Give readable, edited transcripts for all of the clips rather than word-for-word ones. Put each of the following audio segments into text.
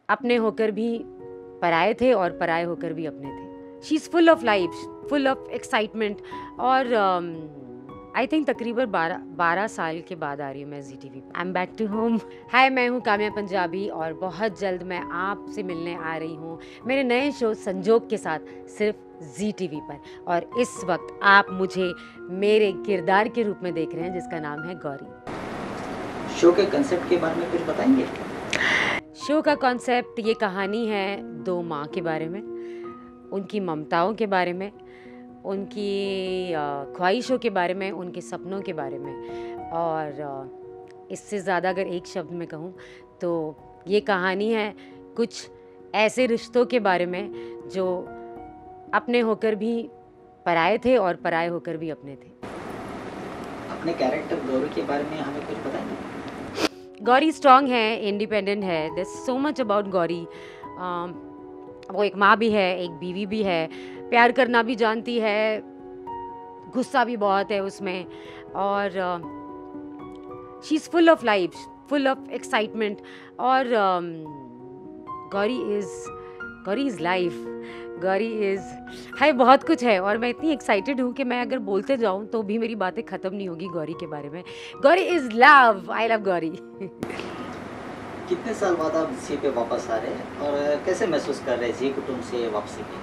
अपने होकर भी पराये थे और पराये होकर भी अपने थे। She is full of life, full of excitement. और आई थिंक तकरीबन 12 साल के बाद आ रही हूँ मैं जी टी वी पर। I am back to home. Hi, मैं हूँ काम्या पंजाबी और बहुत जल्द मैं आपसे मिलने आ रही हूँ मेरे नए शो संजोग के साथ, सिर्फ जी टी वी पर। और इस वक्त आप मुझे मेरे किरदार के रूप में देख रहे हैं जिसका नाम है गौरी। शो के कंसेप्ट के बारे में कुछ बताएंगे? शो का कॉन्सेप्ट, ये कहानी है दो माँ के बारे में, उनकी ममताओं के बारे में, उनकी ख्वाहिशों के बारे में, उनके सपनों के बारे में। और इससे ज़्यादा अगर एक शब्द में कहूँ तो ये कहानी है कुछ ऐसे रिश्तों के बारे में जो अपने होकर भी पराये थे और पराये होकर भी अपने थे। अपने कैरेक्टर गौरी के बारे में हमें कुछ बताएंगे? गौरी स्ट्रांग है, इंडिपेंडेंट है। There so much about Gauri. वो एक माँ भी है, एक बीवी भी है, प्यार करना भी जानती है, गुस्सा भी बहुत है उसमें। और she is full of life, full of excitement. और Gauri is life, Gauri is है, बहुत कुछ है। और मैं इतनी एक्साइटेड हूँ कि मैं अगर बोलते जाऊँ तो भी मेरी बातें ख़त्म नहीं होगी गौरी के बारे में। Gauri is love, I love Gauri. कितने साल बाद आप जी पे वापस आ रहे हैं और कैसे महसूस कर रहे हैं जी कुटुंब से वापसी की?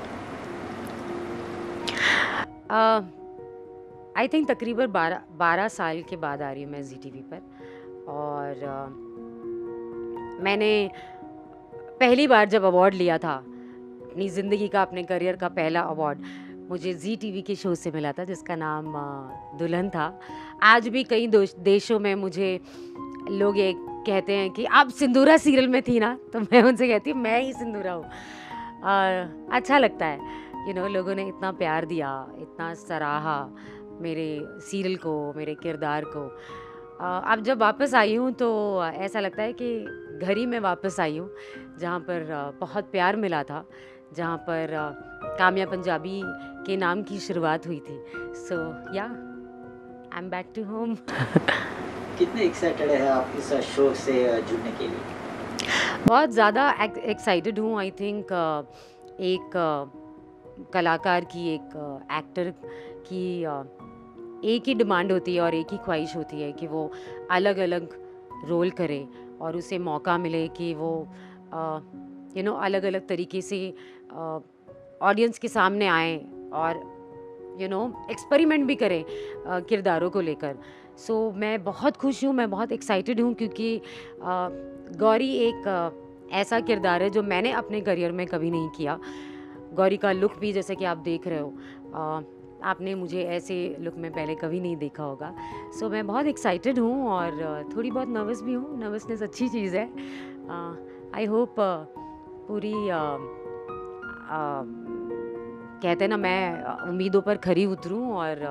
आई थिंक तकरीबन 12 साल के बाद आ रही हूँ मैं जी टी वी पर। और मैंने पहली बार जब अवार्ड लिया था, अपनी ज़िंदगी का, अपने करियर का पहला अवार्ड मुझे जी टी वी के शो से मिला था जिसका नाम दुल्हन था। आज भी कई देशों में मुझे लोग ये कहते हैं कि आप सिंदूरा सीरियल में थी ना, तो मैं उनसे कहती हूँ मैं ही सिंदूरा हूँ। अच्छा लगता है, लोगों ने इतना प्यार दिया, इतना सराहा मेरे सीरियल को, मेरे किरदार को। अब जब वापस आई हूँ तो ऐसा लगता है कि घर ही में वापस आई हूँ, जहाँ पर बहुत प्यार मिला था, जहाँ पर काम्या पंजाबी के नाम की शुरुआत हुई थी। So yeah, I am back to home. कितने एक्साइटेड है आप इस शो से जुड़ने के लिए? बहुत ज़्यादा एक्साइटेड हूँ। आई थिंक एक कलाकार की, एक एक्टर की एक ही डिमांड होती है और एक ही ख्वाहिश होती है कि वो अलग अलग रोल करे और उसे मौका मिले कि वो अलग अलग तरीके से ऑडियंस के सामने आए और एक्सपेरिमेंट भी करें किरदारों को लेकर। सो मैं बहुत खुश हूँ, मैं बहुत एक्साइटेड हूँ क्योंकि गौरी एक ऐसा किरदार है जो मैंने अपने करियर में कभी नहीं किया। गौरी का लुक भी जैसे कि आप देख रहे हो, आपने मुझे ऐसे लुक में पहले कभी नहीं देखा होगा। सो मैं बहुत एक्साइटेड हूँ और थोड़ी बहुत नर्वस भी हूँ। नर्वसनेस अच्छी चीज़ है। आई होप पूरी कहते हैं ना, मैं उम्मीदों पर खरी उतरूँ और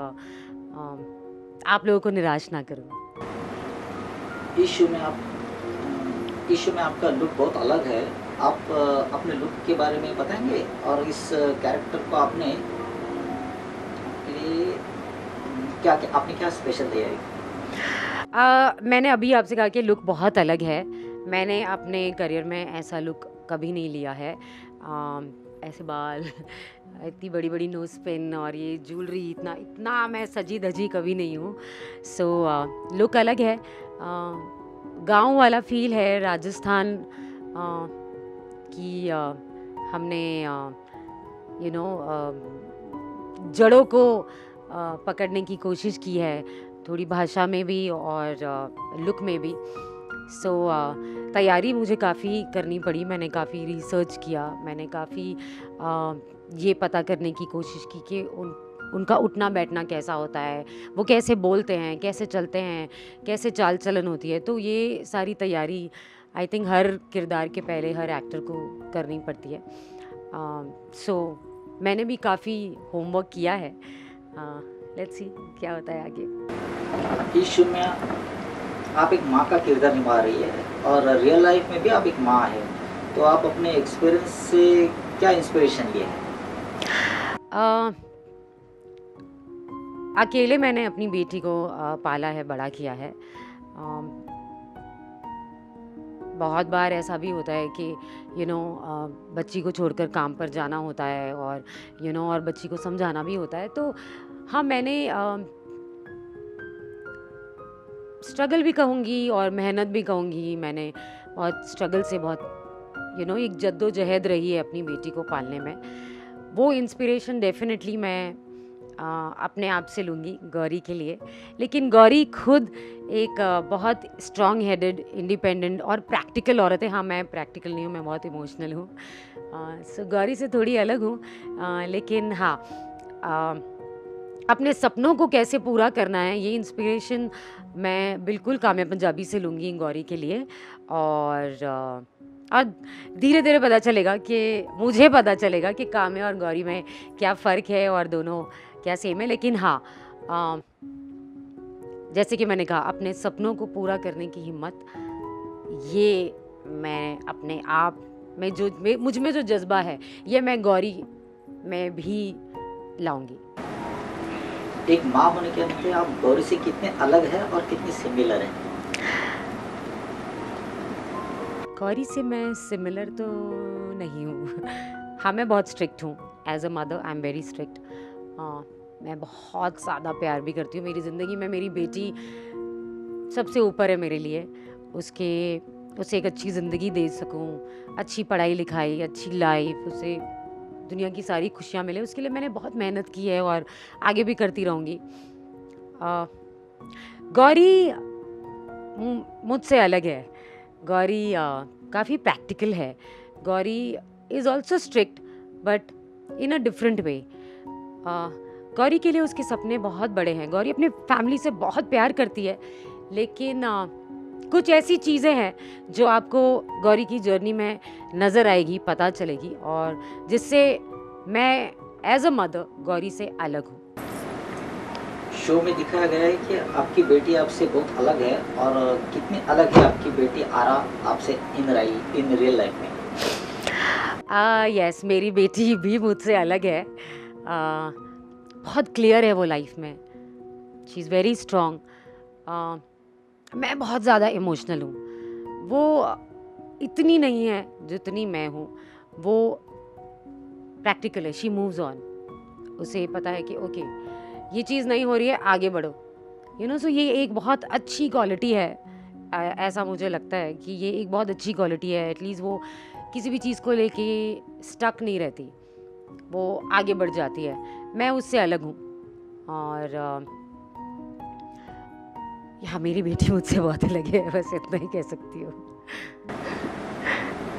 आप लोगों को निराश ना करूँ। इस शो में आपका लुक बहुत अलग है। आप अपने लुक के बारे में बताएंगे और इस कैरेक्टर को आपने लिए आपने क्या स्पेशल दिया है? मैंने अभी आपसे कहा कि लुक बहुत अलग है। मैंने अपने करियर में ऐसा लुक कभी नहीं लिया है। ऐसे बाल, इतनी बड़ी-बड़ी नोज़ पिन और ये ज्वेलरी, इतना इतना मैं सजी-धजी कभी नहीं हूँ। सो लुक अलग है। गाँव वाला फ़ील है, राजस्थान की हमने जड़ों को पकड़ने की कोशिश की है, थोड़ी भाषा में भी और लुक में भी। सो तैयारी मुझे काफ़ी करनी पड़ी। मैंने काफ़ी रिसर्च किया, मैंने काफ़ी ये पता करने की कोशिश की कि उनका उठना बैठना कैसा होता है, वो कैसे बोलते हैं, कैसे चलते हैं, कैसे चाल चलन होती है। तो ये सारी तैयारी आई थिंक हर किरदार के पहले हर एक्टर को करनी पड़ती है। सो मैंने भी काफ़ी होमवर्क किया है। लेट्स सी क्या होता है आगे। इस शो में आप एक माँ का किरदार निभा रही है और रियल लाइफ में भी आप एक माँ है, तो आप अपने एक्सपीरियंस से क्या इंस्पिरेशन लिए हैं? अकेले मैंने अपनी बेटी को पाला है, बड़ा किया है। बहुत बार ऐसा भी होता है कि बच्ची को छोड़कर काम पर जाना होता है, और और बच्ची को समझाना भी होता है। तो हाँ, मैंने स्ट्रगल भी कहूँगी और मेहनत भी कहूँगी। मैंने बहुत स्ट्रगल से, बहुत एक जद्दोजहद रही है अपनी बेटी को पालने में। वो इंस्पिरेशन डेफिनेटली मैं अपने आप से लूँगी गौरी के लिए। लेकिन गौरी खुद एक बहुत स्ट्रॉन्ग हेडेड, इंडिपेंडेंट और प्रैक्टिकल औरत है। हाँ, मैं प्रैक्टिकल नहीं हूँ, मैं बहुत इमोशनल हूँ। सो गौरी से थोड़ी अलग हूँ। लेकिन हाँ, अपने सपनों को कैसे पूरा करना है, ये इंस्पिरेशन मैं बिल्कुल काम्या पंजाबी से लूँगी गौरी के लिए। और धीरे धीरे मुझे पता चलेगा कि काम्या और गौरी में क्या फ़र्क है और दोनों क्या सेम है। लेकिन हाँ, जैसे कि मैंने कहा, अपने सपनों को पूरा करने की हिम्मत, ये मैं अपने आप में मुझ में जो जज्बा है, ये मैं गौरी में भी लाऊंगी। एक माँ होने के नाते आप गौरी से कितने अलग हैं और कितनी सिमिलर हैं? गौरी से मैं सिमिलर तो नहीं हूँ। हाँ, मैं बहुत स्ट्रिक्ट हूँ। As a mother I am very strict. मैं बहुत ज़्यादा प्यार भी करती हूँ। मेरी ज़िंदगी में मेरी बेटी सबसे ऊपर है मेरे लिए। उसे एक अच्छी ज़िंदगी दे सकूँ, अच्छी पढ़ाई लिखाई, अच्छी लाइफ, उसे दुनिया की सारी खुशियाँ मिले, उसके लिए मैंने बहुत मेहनत की है और आगे भी करती रहूँगी। गौरी मुझसे अलग है। गौरी काफ़ी प्रैक्टिकल है। Gauri is also strict but in a different way. Gauri के लिए उसके सपने बहुत बड़े हैं। गौरी अपने फैमिली से बहुत प्यार करती है, लेकिन कुछ ऐसी चीज़ें हैं जो आपको गौरी की जर्नी में नज़र आएगी, पता चलेगी, और जिससे मैं एज अ मदर गौरी से अलग हूँ। शो में दिखाया गया है कि आपकी बेटी आपसे बहुत अलग है, और कितनी अलग है आपकी बेटी आरा आपसे इन रियल लाइफ में? यस, मेरी बेटी भी मुझसे अलग है। बहुत क्लियर है वो लाइफ में। She is very strong. मैं बहुत ज़्यादा इमोशनल हूँ। वो इतनी नहीं है जितनी मैं हूँ। वो प्रैक्टिकल है। She moves on. उसे पता है कि ओके, ये चीज़ नहीं हो रही है, आगे बढ़ो। सो ये एक बहुत अच्छी क्वालिटी है। ऐसा मुझे लगता है कि ये एक बहुत अच्छी क्वालिटी है। एटलीस्ट वो किसी भी चीज़ को लेके स्टक नहीं रहती, वो आगे बढ़ जाती है। मैं उससे अलग हूँ। और यहाँ मेरी बेटी मुझसे बहुत अलग है, बस इतना ही कह सकती हूँ।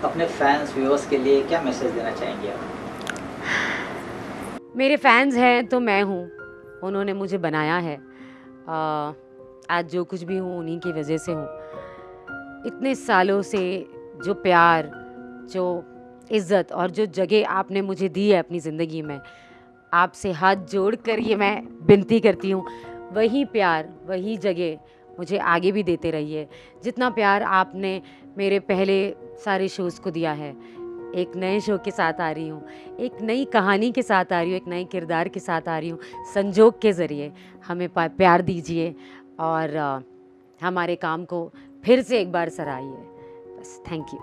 अपने फैंस व्यूअर्स के लिए क्या मैसेज देना चाहेंगे आप? मेरे फैंस हैं तो मैं हूँ। उन्होंने मुझे बनाया है। आज जो कुछ भी हूँ उन्हीं की वजह से हूँ। इतने सालों से जो प्यार, जो इज़्ज़त और जो जगह आपने मुझे दी है अपनी ज़िंदगी में, आपसे हाथ जोड़ कर ये मैं विनती करती हूँ, वही प्यार, वही जगह मुझे आगे भी देते रहिए। जितना प्यार आपने मेरे पहले सारे शोज़ को दिया है, एक नए शो के साथ आ रही हूँ, एक नई कहानी के साथ आ रही हूँ, एक नए किरदार के साथ आ रही हूँ। संजोग के ज़रिए हमें प्यार दीजिए और हमारे काम को फिर से एक बार सराहिए। बस, थैंक यू।